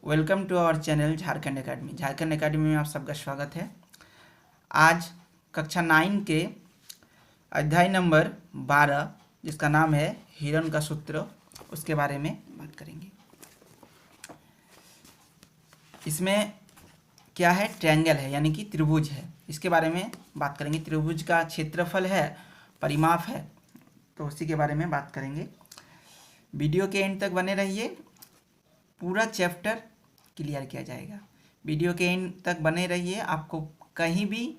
Welcome to our channel Jharkhand Academy. Jharkhand Academy में आप सबका स्वागत है। आज कक्षा 9 के अध्याय नंबर 12 जिसका नाम है हिरन का सूत्र, उसके बारे में बात करेंगे। इसमें क्या है, ट्रायंगल है यानी कि त्रिभुज है, इसके बारे में बात करेंगे। त्रिभुज का क्षेत्रफल है, परिमाप है, तो उसी के बारे में बात करेंगे। वीडियो के एंड तक बने रहिए, पूरा चैप्टर क्लियर किया जाएगा। वीडियो के एंड तक बने रहिए, आपको कहीं भी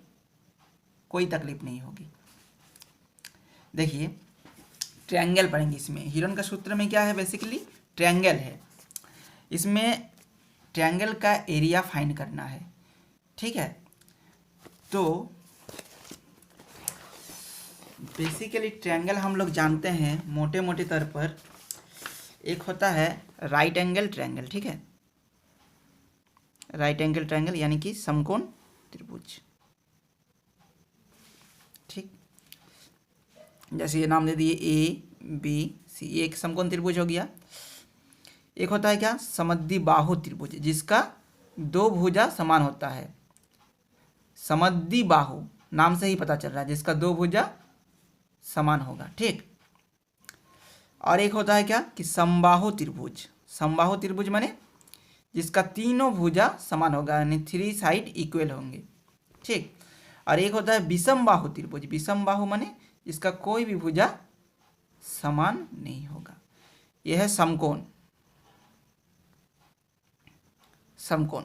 कोई तकलीफ नहीं होगी। देखिए, ट्रायंगल पढ़ेंगे। इसमें हिरन का सूत्र में क्या है, बेसिकली ट्रायंगल है। इसमें ट्रायंगल का एरिया फाइंड करना है, ठीक है। तो बेसिकली ट्रायंगल हम लोग जानते हैं मोटे मोटे तौर पर, एक होता है राइट एंगल ट्रायंगल, ठीक है। राइट एंगल ट्रायंगल यानी कि समकोण त्रिभुज, ठीक। जैसे ये नाम दे दिए ए बी सी, एक समकोण त्रिभुज हो गया। एक होता है क्या, समद्विबाहु त्रिभुज, जिसका दो भुजा समान होता है। समद्विबाहु नाम से ही पता चल रहा है, जिसका दो भुजा समान होगा, ठीक। और एक होता है क्या कि समबाहु त्रिभुज। समबाहु त्रिभुज माने जिसका तीनों भुजा समान होगा, यानी थ्री साइड इक्वल होंगे, ठीक। और एक होता है विषम बाहु त्रिभुज। विषम बाहु माने जिसका कोई भी भुजा समान नहीं होगा। यह है समकोण। समकोण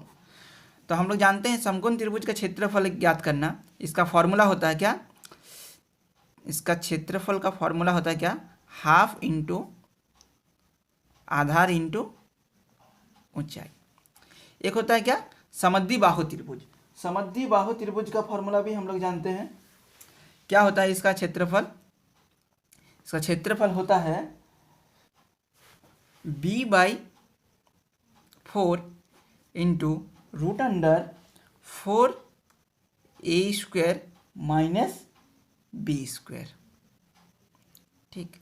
तो हम लोग जानते हैं समकोण त्रिभुज का क्षेत्रफल ज्ञात करना। इसका फॉर्मूला होता है क्या, इसका क्षेत्रफल का फॉर्मूला होता है क्या, हाफ इंटू आधार इंटू ऊंचाई। एक होता है क्या, समद्विबाहु त्रिभुज। समद्विबाहु त्रिभुज का फॉर्मूला भी हम लोग जानते हैं। क्या होता है इसका क्षेत्रफल, इसका क्षेत्रफल होता है b/4 into root under 4a² minus b², ठीक।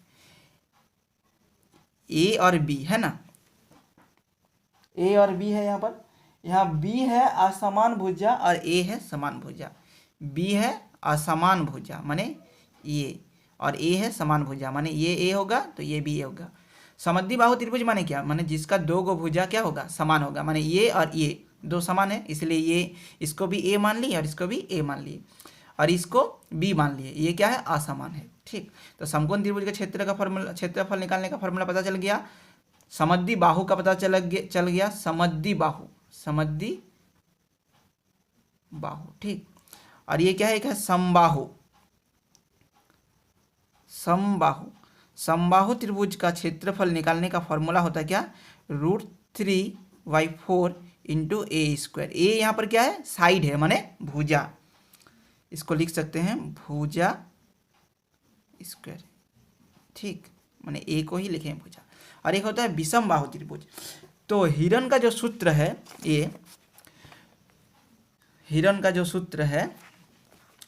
ए और बी है ना, ए और बी है यहाँ पर। यहाँ बी है असमान भुजा और ए है समान भुजा। बी है असमान भुजा माने ये, और ए है समान भुजा माने ये ए होगा तो ये भी ए होगा। समद्विबाहु त्रिभुज माने क्या, माने जिसका दो गो भुजा क्या होगा, समान होगा। माने ये और ये दो समान है, इसलिए ये इसको भी ए मान लिए और इसको भी ए मान लिए और इसको बी मान लिए। ये क्या है, असमान है, ठीक। तो समकोण त्रिभुज के क्षेत्र का फॉर्मूला, क्षेत्रफल निकालने का फॉर्मूला पता चल गया। समद्विबाहु का पता चल गया, समद्विबाहु, समद्विबाहु, ठीक। और ये क्या है, एक है समबाहु। समबाहु, समबाहु त्रिभुज का क्षेत्रफल निकालने का फॉर्मूला होता है क्या, √3/4 इंटू a²। ए यहाँ पर क्या है, साइड है माने भुजा, इसको लिख सकते हैं भुजा स्क्वायर, ठीक। माने ए को ही लिखें भुजा। और एक होता है विषम बाहु त्रिभुज। तो हिरन का जो सूत्र है, ये हिरन का जो सूत्र है,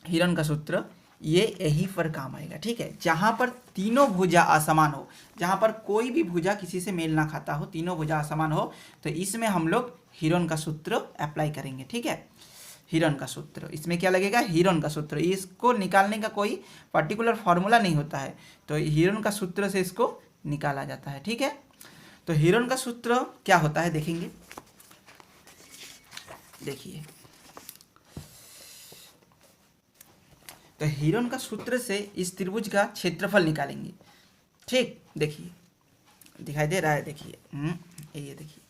हिरन का सूत्र ये यही पर काम आएगा, ठीक है। जहां पर तीनों भुजा असमान हो, जहां पर कोई भी भुजा किसी से मेल ना खाता हो, तीनों भुजा असमान हो, तो इसमें हम लोग हिरन का सूत्र अप्लाई करेंगे, ठीक है। हिरन का सूत्र, इसमें क्या लगेगा, हिरन का सूत्र। इसको निकालने का कोई पर्टिकुलर फॉर्मूला नहीं होता है, तो हिरन का सूत्र से इसको निकाला जाता है, ठीक है। तो हिरन का सूत्र क्या होता है देखेंगे। देखिए, तो हिरन का सूत्र से इस त्रिभुज का क्षेत्रफल निकालेंगे, ठीक। देखिए, दिखाई दे रहा है, देखिए ये देखिए,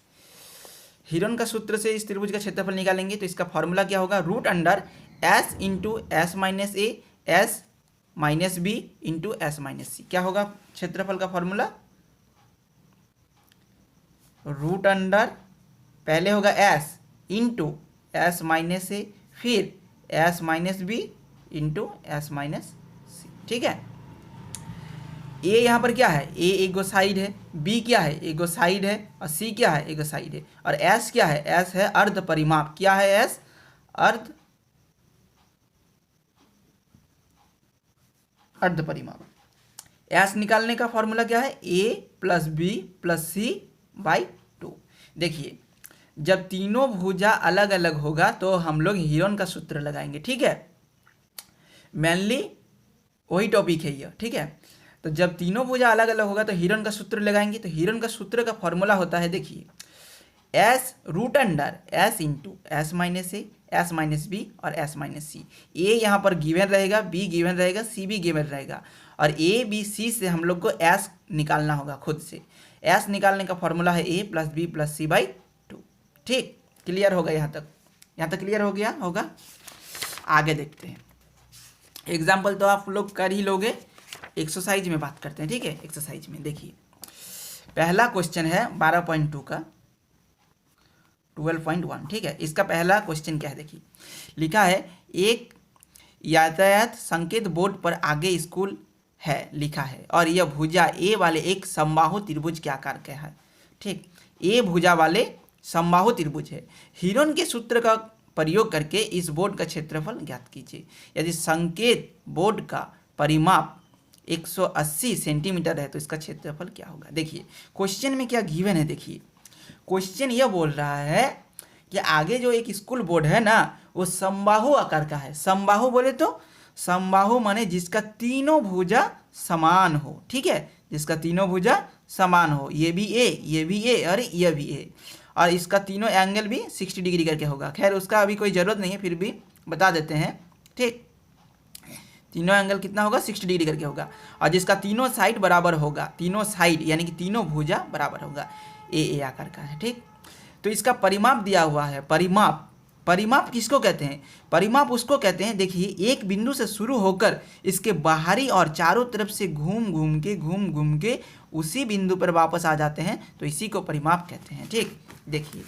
हिरन का सूत्र से इस त्रिभुज का क्षेत्रफल निकालेंगे। तो इसका फॉर्मूला क्या होगा, √s into s minus a s minus b into s minus c. क्या होगा क्षेत्रफल का फॉर्मूला, √, पहले होगा s into s minus a, फिर s minus b into s minus c, ठीक है। ए यहाँ पर क्या है, ए एक गो साइड है, बी क्या है, एक गो साइड है, और सी क्या है, एक गो साइड है, और एस क्या है, एस है अर्ध परिमाप। क्या है एस, अर्ध परिमाप। एस निकालने का फॉर्मूला क्या है, a + b + c/2। देखिए, जब तीनों भुजा अलग अलग होगा तो हम लोग हीरोन का सूत्र लगाएंगे, ठीक है। मेनली वही टॉपिक है ये, ठीक है। तो जब तीनों भुजा अलग अलग होगा तो हीरोन का सूत्र लगाएंगे। तो हीरोन का सूत्र का फॉर्मूला होता है, देखिए, s root under s into s minus a, s minus b और एस माइनस सी। ए यहाँ पर गिवन रहेगा, बी गिवन रहेगा, सी भी गिवन रहेगा, और ए बी सी से हम लोग को एस निकालना होगा खुद से। एस निकालने का फॉर्मूला है a plus b plus c by 2। ठीक, क्लियर होगा यहाँ तक? यहाँ तक क्लियर हो गया होगा। आगे देखते हैं। एग्जाम्पल तो आप लोग कर ही लोगे, एक्सरसाइज में बात करते हैं, ठीक है। एक्सरसाइज में देखिए, पहला क्वेश्चन है 12.2 का 12.1, ठीक है। इसका पहला क्वेश्चन क्या है, देखिए, लिखा है एक यातायात संकेत बोर्ड पर आगे स्कूल है लिखा है, और यह भुजा ए वाले एक समबाहु त्रिभुज के आकार का है, ठीक। ए भुजा वाले समबाहु त्रिभुज है। हीरोन के सूत्र का प्रयोग करके इस बोर्ड का क्षेत्रफल ज्ञात कीजिए। यदि संकेत बोर्ड का परिमाप 180 सेंटीमीटर है तो इसका क्षेत्रफल क्या होगा। देखिए क्वेश्चन में क्या गिवन है, देखिए क्वेश्चन यह बोल रहा है कि आगे जो एक स्कूल बोर्ड है ना, वो समबाहु आकार का है। समबाहु बोले तो समबाहु माने जिसका तीनों भुजा समान हो, ठीक है, जिसका तीनों भुजा समान हो। ये भी ए, ये भी ए और ये भी ए, और इसका तीनों एंगल भी 60 डिग्री करके होगा। खैर उसका अभी कोई ज़रूरत नहीं है, फिर भी बता देते हैं, ठीक। तीनों एंगल कितना होगा, 60 डिग्री करके होगा, और जिसका तीनों साइड बराबर होगा, तीनों साइड यानी कि तीनों भुजा बराबर होगा। ए आकार का है, ठीक। तो इसका परिमाप दिया हुआ है। परिमाप, परिमाप किसको कहते हैं? परिमाप उसको कहते हैं, देखिए, एक बिंदु से शुरू होकर इसके बाहरी और चारों तरफ से घूम घूम के उसी बिंदु पर वापस आ जाते हैं, तो इसी को परिमाप कहते हैं, ठीक। देखिए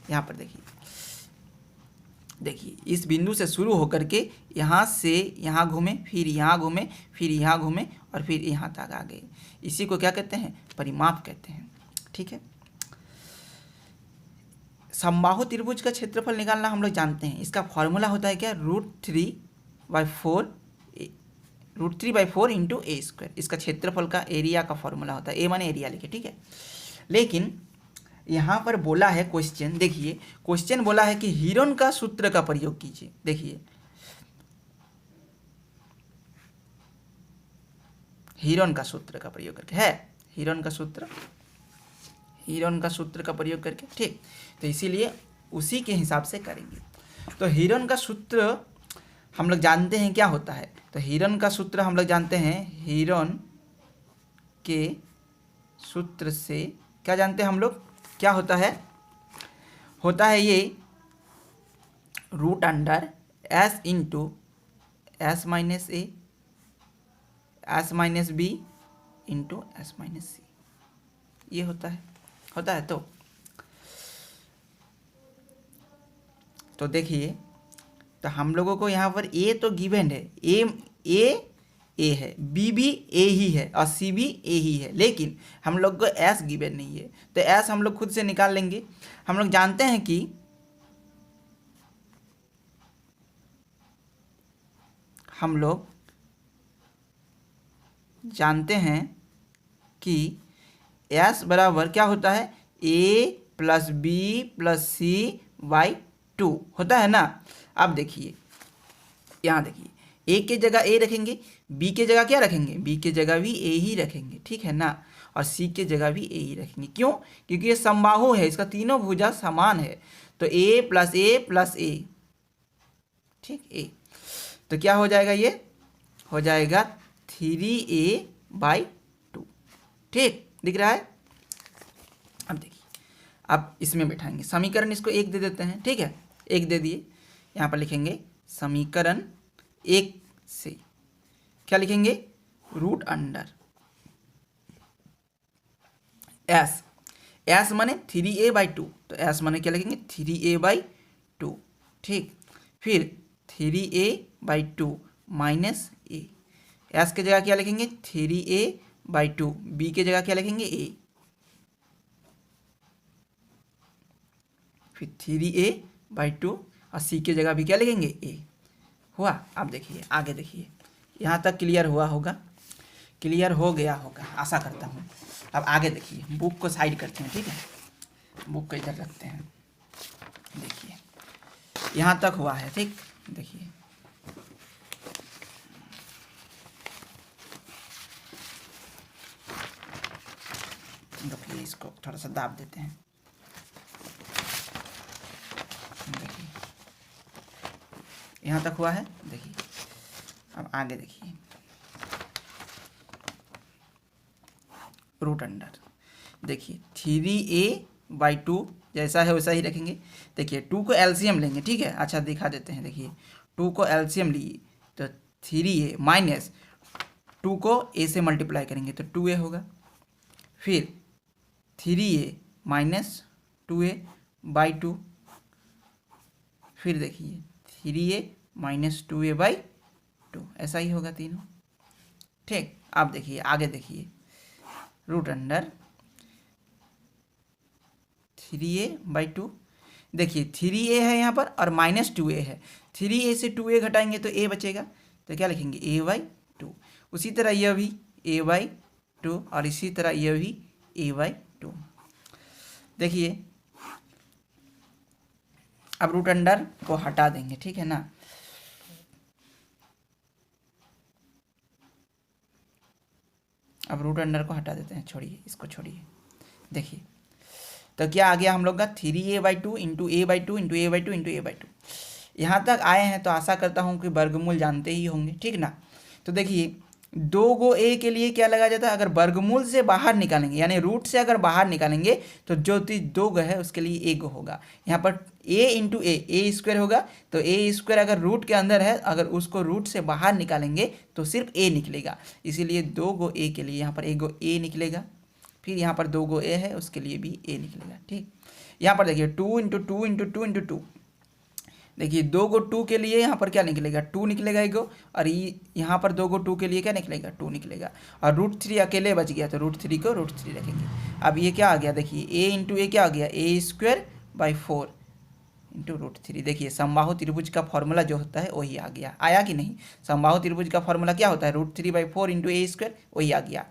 यहाँ पर देखिए इस बिंदु से शुरू होकर के यहाँ से यहाँ घूमे, फिर यहाँ घूमे, फिर यहाँ घूमे और फिर यहाँ तक आ गए, इसी को क्या कहते हैं? परिमाप कहते हैं, ठीक है। समबाहु त्रिभुज का क्षेत्रफल निकालना हम लोग जानते हैं। इसका फॉर्मूला होता है क्या, √3/4 इंटू ए स्क्वायर। इसका क्षेत्रफल का एरिया का फॉर्मूला होता है, ए माने एरिया लिखे, ठीक है। लेकिन यहाँ पर बोला है क्वेश्चन, देखिए क्वेश्चन बोला है कि हीरोन का सूत्र का प्रयोग कीजिए। देखिए हीरोन का सूत्र का प्रयोग करके है, हीरोन का सूत्र का प्रयोग करके, ठीक। तो इसीलिए उसी के हिसाब से करेंगे। तो हीरोन का सूत्र हम लोग जानते हैं क्या होता है। तो हीरोन का सूत्र हम लोग जानते हैं, हीरोन के सूत्र से क्या जानते हैं हम लोग, क्या होता है? होता है ये √S into s minus a, s minus b into s minus c, ये होता है तो देखिए, तो हम लोगों को यहाँ पर ए तो गिवन है, ए है, बी भी ए ही है और सी भी ए ही है, लेकिन हम लोग को एस गिवन नहीं है। तो एस हम लोग खुद से निकाल लेंगे। हम लोग जानते हैं कि एस बराबर क्या होता है, a plus b plus c by 2 होता है ना। अब देखिए यहाँ देखिए, ए के जगह ए रखेंगे, बी के जगह क्या रखेंगे, बी के जगह भी ए ही रखेंगे, ठीक है ना, और सी के जगह भी ए ही रखेंगे। क्यों? क्योंकि ये समबाहु है, इसका तीनों भुजा समान है, तो ए प्लस ए, ठीक, ए। तो क्या हो जाएगा, ये हो जाएगा 3a/2, ठीक, दिख रहा है। अब देखिए, अब इसमें बैठाएंगे समीकरण, इसको 1 दे देते हैं, ठीक है, 1 दे दिए। यहाँ पर लिखेंगे समीकरण 1 से क्या लिखेंगे, √S माने 3a/2, तो S माने क्या लिखेंगे, 3a/2, ठीक। फिर 3a/2 माइनस ए, एस के जगह क्या लिखेंगे, 3a/2, बी के जगह क्या लिखेंगे, ए, फिर 3a/2 और सी के जगह भी क्या लिखेंगे, ए। हुआ? अब देखिए आगे, देखिए यहाँ तक क्लियर हुआ होगा, क्लियर हो गया होगा आशा करता हूँ। अब आगे देखिए, बुक को साइड करते हैं, ठीक है। बुक को इधर रखते हैं। देखिए यहाँ तक हुआ है, ठीक। देखिए देखिए इसको थोड़ा सा दाब देते हैं। देखिए यहाँ तक हुआ है। देखिए अब आगे देखिए, रूट अंडर, देखिए 3a/2 जैसा है वैसा ही रखेंगे। देखिए 2 को एलसीएम लेंगे, ठीक है। अच्छा दिखा देते हैं। देखिए 2 को एलसीएम लिए तो 3a माइनस 2 को a से मल्टीप्लाई करेंगे तो 2a होगा। फिर 3a माइनस 2a/2, फिर देखिए 3a माइनस 2a/2, ऐसा ही होगा तीनों, ठीक। अब देखिए आगे, देखिए रूट अंडर 3a/2। देखिए 3a है यहाँ पर और माइनस 2a है। 3a से 2a घटाएंगे तो a बचेगा, तो क्या लिखेंगे a/2। उसी तरह यह भी a/2 और इसी तरह यह भी a/2। देखिए अब रूट अंडर को हटा देंगे, ठीक है ना। अब रूट अंडर को हटा देते हैं, छोड़िए इसको, छोड़िए। देखिए तो क्या आ गया हम लोग का 3a/2 into a/2 into a/2 into a/2। यहाँ तक आए हैं तो आशा करता हूँ कि वर्गमूल जानते ही होंगे, ठीक ना। तो देखिए 2 गो a के लिए क्या लगा जाता है, अगर वर्गमूल से बाहर निकालेंगे यानी रूट से अगर बाहर निकालेंगे तो जो चीज़ 2 गो है उसके लिए 1 गो होगा। यहाँ पर a इंटू ए स्क्वायर होगा, तो ए स्क्वायर अगर रूट के अंदर है, अगर उसको रूट से बाहर निकालेंगे तो सिर्फ a निकलेगा। इसीलिए 2 गो a के लिए यहाँ पर 1 गो a निकलेगा। फिर यहाँ पर 2 गो a है उसके लिए भी a निकलेगा, ठीक। यहाँ पर देखिए 2 इंटू 2 इंटू 2 इंटू 2, देखिए 2 गो 2 के लिए यहाँ पर क्या निकलेगा 2 निकलेगा 1 गो, और यहाँ पर 2 गो 2 के लिए क्या निकलेगा 2 निकलेगा, और √3 अकेले बच गया तो √3 को √3 रखेंगे। अब ये क्या आ गया, देखिए a इंटू ए क्या आ गया a²/4 इंटू √3। देखिए समबाहु त्रिभुज का फॉर्मूला जो होता है वही आ गया, आया कि नहीं। समबाहु त्रिभुज का फॉर्मूला क्या होता है √3/4 इंटू a², वही आ गया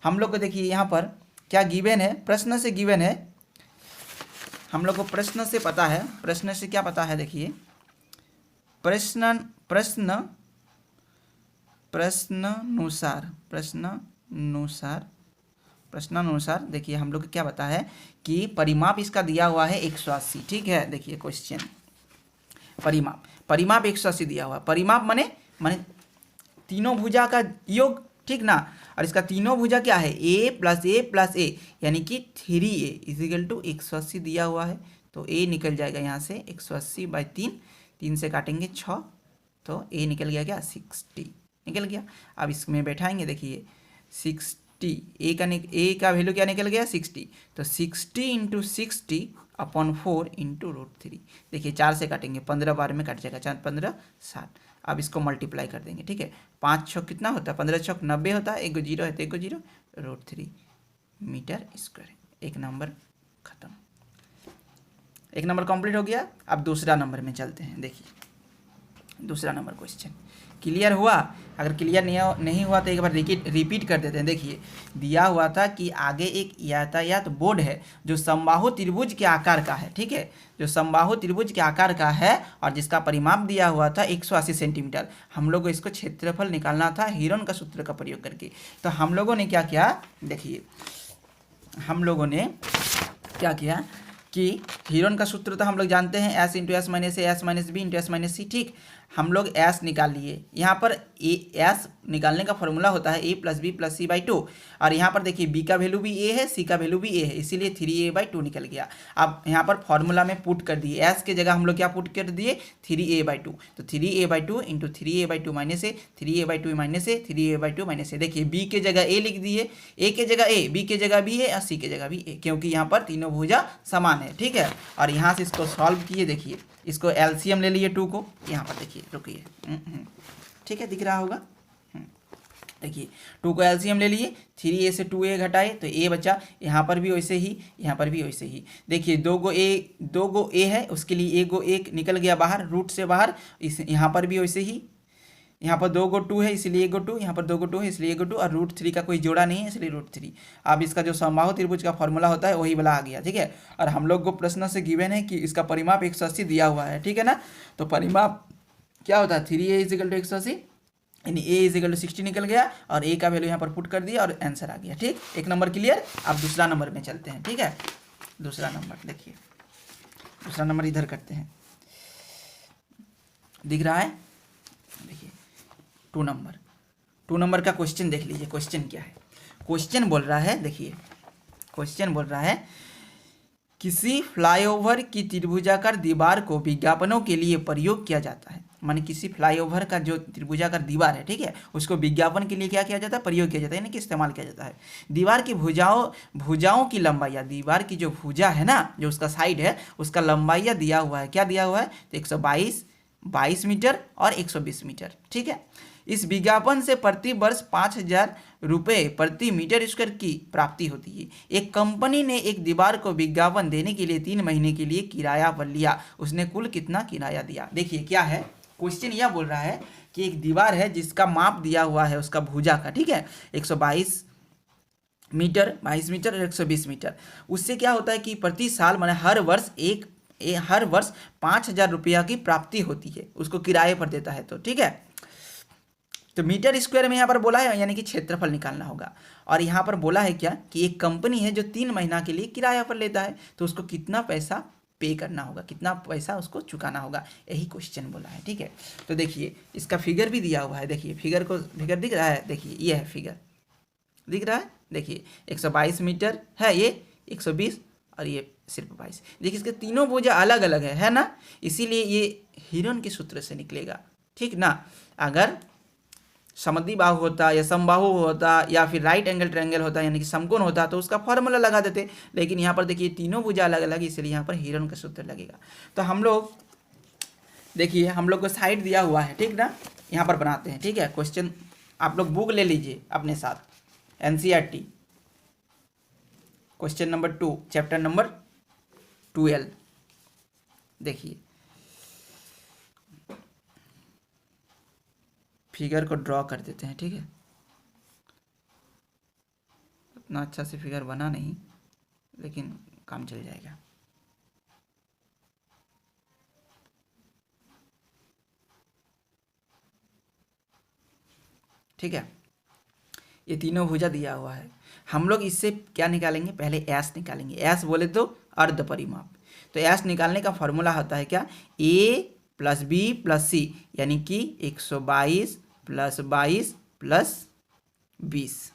हम लोग को। देखिए यहाँ पर क्या गिवन है, प्रश्न से गिवन है, हम लोग को प्रश्न से पता है। प्रश्न से क्या पता है, देखिए प्रश्नानुसार देखिए हम लोग को क्या पता है कि परिमाप इसका दिया हुआ है 180, ठीक है। देखिए क्वेश्चन, परिमाप 180 दिया हुआ। परिमाप माने तीनों भुजा का योग, ठीक ना। और इसका तीनों भुजा क्या है a plus a plus a, यानी कि 3a इजिकल टू 180 दिया हुआ है। तो a निकल जाएगा यहाँ से 180/3, 3 से काटेंगे 6, तो a निकल गया क्या 60 निकल गया। अब इसमें बैठाएंगे, देखिए 60 a का वैल्यू क्या निकल गया 60, तो 60 इंटू 60/4 इंटू √3। देखिए 4 से काटेंगे 15 बार में कट जाएगा, 4 15 60। अब इसको मल्टीप्लाई कर देंगे, ठीक है। 5 छक कितना होता है 15 छक 90 होता है, 1 गो 0 है तो 1 गो 0 √3 मीटर स्क्वायर। एक नंबर खत्म, एक नंबर कंप्लीट हो गया। अब दूसरा नंबर में चलते हैं। देखिए दूसरा नंबर क्वेश्चन क्लियर हुआ, अगर क्लियर नहीं हुआ तो एक बार रिपीट कर देते हैं। देखिए दिया हुआ था कि आगे एक यातायात बोर्ड है जो समबाहु त्रिभुज के आकार का है, ठीक है, जो समबाहु त्रिभुज के आकार का है और जिसका परिमाप दिया हुआ था 180 सेंटीमीटर। हम लोग को इसको क्षेत्रफल निकालना था हीरोन का सूत्र का प्रयोग करके। तो हम लोगों ने क्या किया, देखिए हम लोगों ने क्या किया कि हीरोन का सूत्र तो हम लोग जानते हैं s into s minus a s minus b into s minus c, ठीक। हम लोग s निकाल लिए। यहाँ पर s निकालने का फॉर्मूला होता है a plus b plus c/2, और यहाँ पर देखिए b का वैल्यू भी a है, c का वैल्यू भी a है, इसीलिए 3a/2 निकल गया। अब यहाँ पर फॉर्मूला में पुट कर दिए, s के जगह हम लोग क्या पुट कर दिए 3a/2, तो 3a/2 इंटू 3a/2 माइनस ए, 3a/2 माइनस ए, 3a/2 माइनस ए। देखिए b के जगह a लिख दिए, a के जगह a, b के जगह b है और c के जगह भी a, क्योंकि यहाँ पर तीनों भुजा समान है, ठीक है। और यहाँ से इसको सॉल्व किए, देखिए इसको एलसीएम ले लिए 2 को, यहाँ पर देखिए रुकिए, ठीक है दिख रहा होगा। देखिए 2 को एलसीएम ले लिए, 3a से 2a घटाए तो a बचा, यहाँ पर भी वैसे ही, यहाँ पर भी वैसे ही। देखिए 2 गो a है उसके लिए 1 गो 1 निकल गया बाहर, रूट से बाहर, इस यहाँ पर भी वैसे ही यहाँ पर 2 गो 2 है इसलिए 1 गो 2, यहाँ पर 2 गो 2 है इसलिए 1 गो 2, और √3 का कोई जोड़ा नहीं है इसलिए √3। अब इसका जो समबाहु त्रिभुज का फॉर्मूला होता है वही वाला आ गया, ठीक है। और हम लोग को प्रश्न से गिवन है कि इसका परिमाप 180 दिया हुआ है, ठीक है ना। तो परिमाप क्या होता है 3a = 180, यानी a = 60 निकल गया, और a का वैल्यू यहाँ पर पुट कर दिया और आंसर आ गया, ठीक। एक नंबर क्लियर। अब दूसरा नंबर में चलते हैं, ठीक है। दूसरा नंबर देखिए, दूसरा नंबर इधर करते हैं, दिख रहा है, देखिए 2 नंबर का क्वेश्चन देख लीजिए। क्वेश्चन क्या है, क्वेश्चन बोल रहा है, देखिए क्वेश्चन बोल रहा है किसी फ्लाईओवर की त्रिभुजाकार दीवार को विज्ञापनों के लिए प्रयोग किया जाता है। माने किसी फ्लाईओवर का जो त्रिभुजाकार दीवार है, ठीक है, उसको विज्ञापन के लिए क्या किया जाता है, प्रयोग किया जाता है, यानी कि इस्तेमाल किया जाता है। दीवार की भुजाओं की लंबाई, दीवार की जो भुजा है ना, जो उसका साइड है, उसका लंबाई दिया हुआ है, क्या दिया हुआ है, तो 122 मीटर और 120 मीटर, ठीक है। इस विज्ञापन से प्रति वर्ष 5,000 रुपये प्रति मीटर स्क्वायर की प्राप्ति होती है। एक कंपनी ने एक दीवार को विज्ञापन देने के लिए 3 महीने के लिए किराया पर लिया, उसने कुल कितना किराया दिया। देखिए क्या है, क्वेश्चन यह बोल रहा है कि एक दीवार है जिसका माप दिया हुआ है उसका भुजा का, ठीक है, 122 मीटर, 22 मीटर और 120 मीटर। उससे क्या होता है कि प्रति साल माने हर वर्ष 5,000 रुपया की प्राप्ति होती है, उसको किराए पर देता है, तो ठीक है। तो मीटर स्क्वायर में यहाँ पर बोला है, यानी कि क्षेत्रफल निकालना होगा। और यहाँ पर बोला है क्या कि एक कंपनी है जो 3 महीना के लिए किराया पर लेता है, तो उसको कितना पैसा पे करना होगा, कितना पैसा उसको चुकाना होगा, यही क्वेश्चन बोला है, ठीक है। तो देखिए इसका फिगर भी दिया हुआ है, देखिए फिगर दिख रहा है, देखिए ये है फिगर दिख रहा है, देखिए 122 मीटर है ये, 120 और ये सिर्फ 22। देखिए इसके तीनों भुजा अलग अलग है ना, इसीलिए ये हिरन के सूत्र से निकलेगा, ठीक ना। अगर समद्विबाहु होता या समबाहु होता या फिर राइट एंगल ट्रायंगल होता यानी कि समकोण होता तो उसका फॉर्मूला लगा देते, लेकिन यहाँ पर देखिए तीनों भुजा अलग अलग, इसलिए यहाँ पर हिरन का सूत्र लगेगा। तो हम लोग देखिए, हम लोग को साइड दिया हुआ है, ठीक ना, यहाँ पर बनाते हैं, ठीक है। क्वेश्चन आप लोग बुक ले लीजिए अपने साथ, NCERT question number 2 chapter number 12। देखिए फिगर को ड्रॉ कर देते हैं, ठीक है। उतना अच्छा से फिगर बना नहीं, लेकिन काम चल जाएगा। ठीक है, ये तीनों भुजा दिया हुआ है। हम लोग इससे क्या निकालेंगे, पहले एस निकालेंगे। एस बोले तो अर्ध परिमाप। तो एस निकालने का फॉर्मूला होता है क्या, A + B + C, यानी कि 122 + 22 + 20,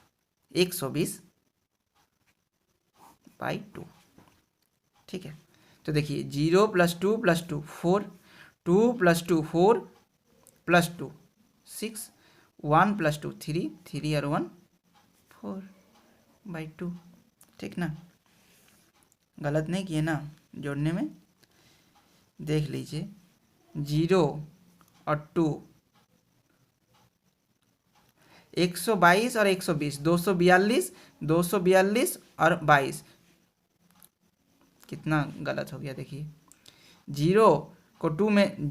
120/2, ठीक है। तो देखिए 0 + 2 + 2 4, 2 + 2 4 + 2 6, 1 + 2 3, 3 और 1 4/2, ठीक ना। गलत नहीं किए ना जोड़ने में, देख लीजिए 0 और 2, 122 और 120, 242, 242 और 22, कितना गलत हो गया। देखिए 0 को 2 में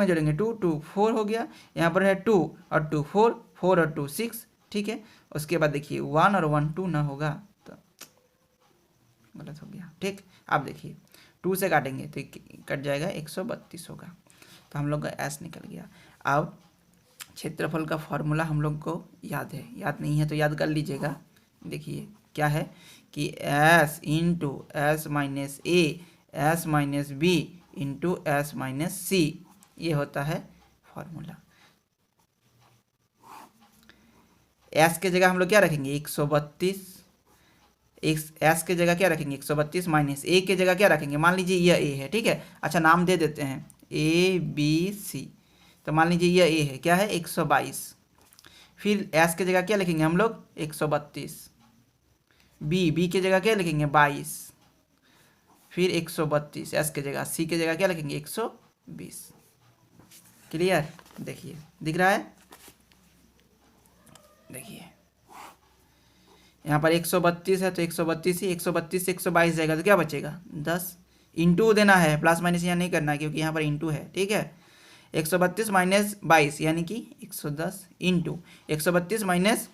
जोड़ेंगे 2 2 4 हो गया, यहाँ पर है 2 और 2 4, 4 और 2 6, ठीक है। उसके बाद देखिए 1 और 1 2 ना होगा तो गलत हो गया, ठीक। आप देखिए 2 से काटेंगे तो कट जाएगा, 132 होगा। तो हम लोग का एस निकल गया। अब क्षेत्रफल का फॉर्मूला हम लोग को याद है, याद नहीं है तो याद कर लीजिएगा। देखिए क्या है कि S × S - A S - B × S - C, ये होता है फॉर्मूला। S के जगह हम लोग क्या रखेंगे 132, S के जगह क्या रखेंगे 132 - A के जगह क्या रखेंगे, मान लीजिए यह A है, ठीक है। अच्छा नाम दे देते हैं ABC, तो मान लीजिए यह A है, क्या है 122। फिर S के जगह क्या लिखेंगे हम लोग 132, B के जगह क्या लिखेंगे 22, फिर 132 S के जगह, C के जगह क्या लिखेंगे 120। क्लियर, देखिए दिख रहा है, देखिए यहाँ पर 132 है तो 132 ही, 132 से 122 जाएगा तो क्या बचेगा 10, इंटू देना है, प्लस माइनस यहाँ नहीं करना है क्योंकि यहाँ पर इंटू है, ठीक है। 132 माइनस 22 यानी कि 110 इंटू 132 माइनस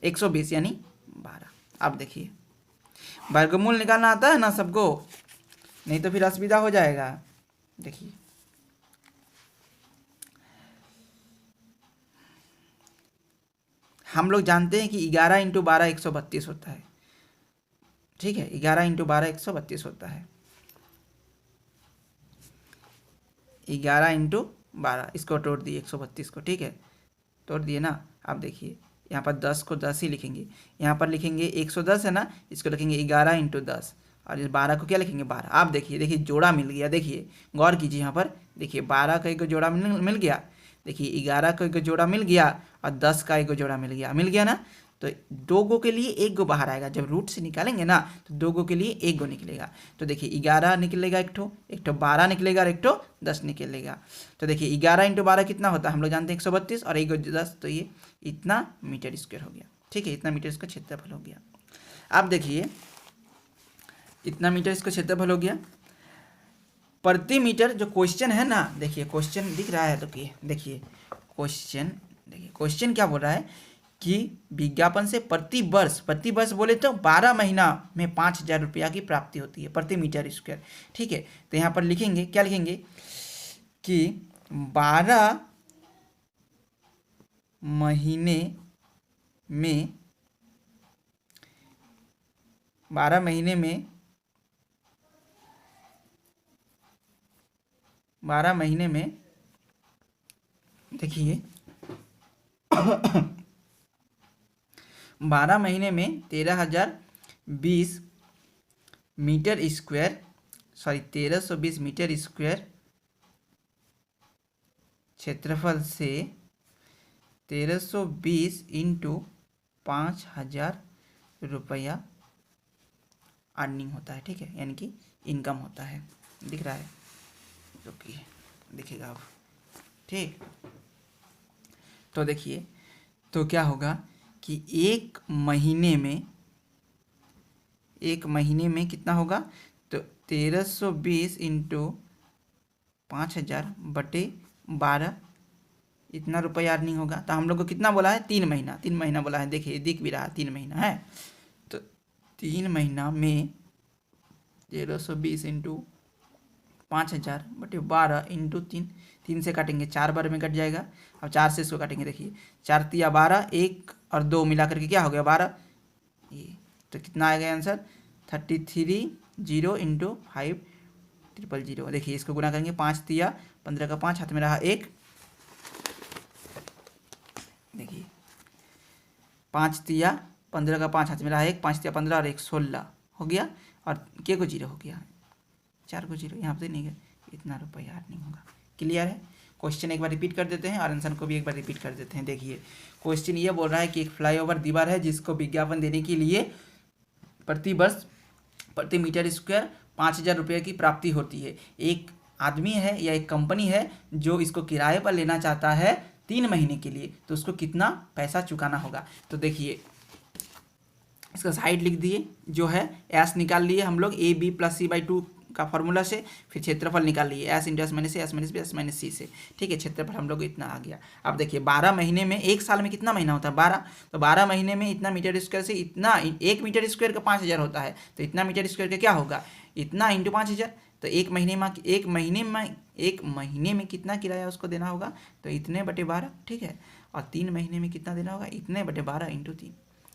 120 यानी 12। अब देखिए वर्गमूल निकालना आता है ना सबको, नहीं तो फिर असुविधा हो जाएगा। देखिए हम लोग जानते हैं कि 11 इंटू 12 132 होता है, ठीक है। 11 इंटू 12 132 होता है। 11 इंटू 12 इसको तोड़ दिए 132 को, ठीक है, तोड़ दिए ना। अब देखिए यहाँ पर 10 को 10 ही लिखेंगे, यहाँ पर लिखेंगे 110 है ना, इसको लिखेंगे 11 इंटू 10 और इस 12 को क्या लिखेंगे 12। आप देखिए जोड़ा मिल गया। देखिए गौर कीजिए यहाँ पर, देखिए 12 का एक जोड़ा मिल गया, देखिए 11 का एक जोड़ा मिल गया और 10 का एक जोड़ा मिल गया ना। तो 2 गो के लिए 1 गो बाहर आएगा, जब रूट से निकालेंगे ना तो 2 गो के लिए 1 गो निकलेगा। तो देखिए 11 निकलेगा एक ठो 12 निकलेगा और एक ठो 10 निकलेगा। तो देखिए 11 इंटू 12 कितना होता है, हम लोग जानते हैं 132 और 1 गो 10, तो ये इतना मीटर स्क्वायर हो गया, ठीक है, इतना मीटर इसका क्षेत्रफल हो गया। अब देखिए इतना मीटर इसका क्षेत्रफल हो गया प्रति मीटर। जो क्वेश्चन है ना, देखिए क्वेश्चन दिख रहा है, तो देखिए क्वेश्चन क्या बोल रहा है कि विज्ञापन से प्रति वर्ष बोले तो 12 महीना में 5,000 रुपया की प्राप्ति होती है प्रति मीटर स्क्वायर, ठीक है। तो यहाँ पर लिखेंगे, क्या लिखेंगे कि 12 महीने में 12 महीने में देखिए 12 महीने में 13,020 मीटर स्क्वायर 1320 मीटर स्क्वायर क्षेत्रफल से 1320 इंटू 5,000 रुपया अर्निंग होता है, ठीक है, यानी कि इनकम होता है। दिख रहा है, जो कि दिखेगा अब, ठीक। तो देखिए तो क्या होगा कि एक महीने में कितना होगा, तो 1320 इंटू 5,000 बटे 12 इतना रुपया अर्निंग होगा। तो हम लोग को कितना बोला है, 3 महीना बोला है। देखिए दिख भी रहा है 3 महीना है, तो 3 महीना में 1320 इंटू 5,000 बटे 12 इंटू 3 से काटेंगे 4 बार में कट जाएगा। अब 4 से इसको काटेंगे, देखिए 4 तिया 12, 1 और 2 मिला करके क्या हो गया 12, ये तो कितना आएगा आंसर 33 इंटू 5,000। देखिए इसको गुना करेंगे, 5 तिया 15 का 5 हाथ में रहा 1, देखिए 5 तिया 15 का 5 हाथ में रहा 1, 5 तिया 15 और 1 16 हो गया, और के को 0 हो गया, 4 को 0 यहाँ पे नहीं गया, इतना रुपया अर्निंग होगा। क्लियर है। क्वेश्चन एक बार रिपीट कर देते हैं और आंसर को भी एक बार रिपीट कर देते हैं। देखिए क्वेश्चन ये बोल रहा है कि एक फ्लाईओवर दीवार है जिसको विज्ञापन देने के लिए प्रति वर्ष प्रति मीटर स्क्वायर 5,000 रुपये की प्राप्ति होती है। एक आदमी है या एक कंपनी है जो इसको किराए पर लेना चाहता है 3 महीने के लिए, तो उसको कितना पैसा चुकाना होगा। तो देखिए इसका साइड लिख दिए, जो है एस निकाल लिए हम लोग AB + C/2 का फॉर्मूला से, फिर क्षेत्रफल निकाल लिए एस इंटू एस माइनस सी से, ठीक है। क्षेत्रफल हम लोग इतना आ गया। अब देखिए 12 महीने में, एक साल में कितना महीना होता है 12, तो 12 महीने में इतना मीटर स्क्वायर से इतना, 1 मीटर स्क्वायर का 5,000 होता है, तो इतना मीटर स्क्वायर का क्या होगा, इतना इंटू 5,000। तो एक महीने में कितना किराया उसको देना होगा, तो इतने बटे 12, ठीक है। और 3 महीने में कितना देना होगा, इतने बटे 12 इंटू 3,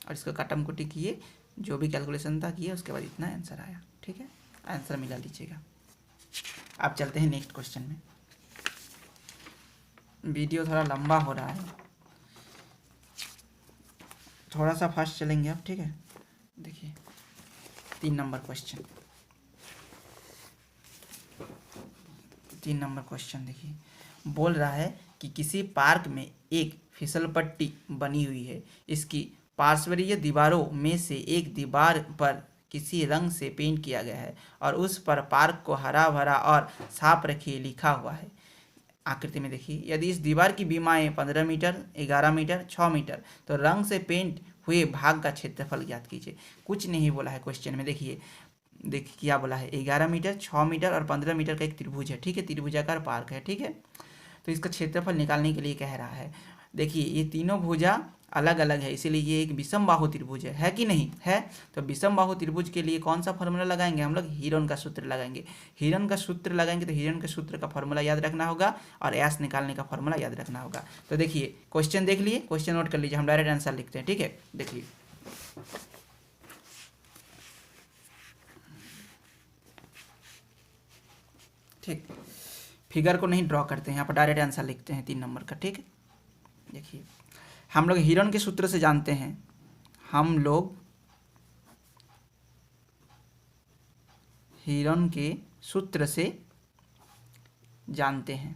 और इसको काटम कुटी किए, जो भी कैलकुलेशन था किए, उसके बाद इतना आंसर आया, ठीक है। आंसर मिला लीजिएगा। अब चलते हैं नेक्स्ट क्वेश्चन में। वीडियो थोड़ा लंबा हो रहा है, थोड़ा सा फास्ट चलेंगे अब, ठीक है। देखिए 3 नंबर क्वेश्चन, 3 नंबर क्वेश्चन देखिए, बोल रहा है कि किसी पार्क में एक फिसलपट्टी बनी हुई है, इसकी पार्श्वीय दीवारों में से एक दीवार पर किसी रंग से पेंट किया गया है और उस पर पार्क को हरा भरा और साफ रखिए लिखा हुआ है। आकृति में देखिए, यदि इस दीवार की बीमाएँ 15 मीटर, 11 मीटर, 6 मीटर, तो रंग से पेंट हुए भाग का क्षेत्रफल ज्ञात कीजिए। कुछ नहीं बोला है क्वेश्चन में, देखिए देखिए क्या बोला है, 11 मीटर, 6 मीटर और 15 मीटर का एक त्रिभुज है, ठीक है, त्रिभुजाकार पार्क है, ठीक है। तो इसका क्षेत्रफल निकालने के लिए कह रहा है। देखिए ये तीनों भुजा अलग अलग है, इसीलिए ये एक विषम बाहु त्रिभुज है कि नहीं है। तो विषम बाहु त्रिभुज के लिए कौन सा फॉर्मूला लगाएंगे हम लोग, हीरोन का सूत्र लगाएंगे। हीरोन का सूत्र लगाएंगे तो हीरोन के सूत्र का फॉर्मूला याद रखना होगा और एस निकालने का फॉर्मूला याद रखना होगा। तो देखिए क्वेश्चन देख लिए, क्वेश्चन नोट कर लीजिए, हम डायरेक्ट आंसर लिखते हैं, ठीक है। देखिए ठीक, फिगर को नहीं ड्रॉ करते हैं, यहाँ पर डायरेक्ट आंसर लिखते हैं 3 नंबर का, ठीक है। देखिए हम लोग हीरोन के सूत्र से जानते हैं, हम लोग हीरोन के सूत्र से जानते हैं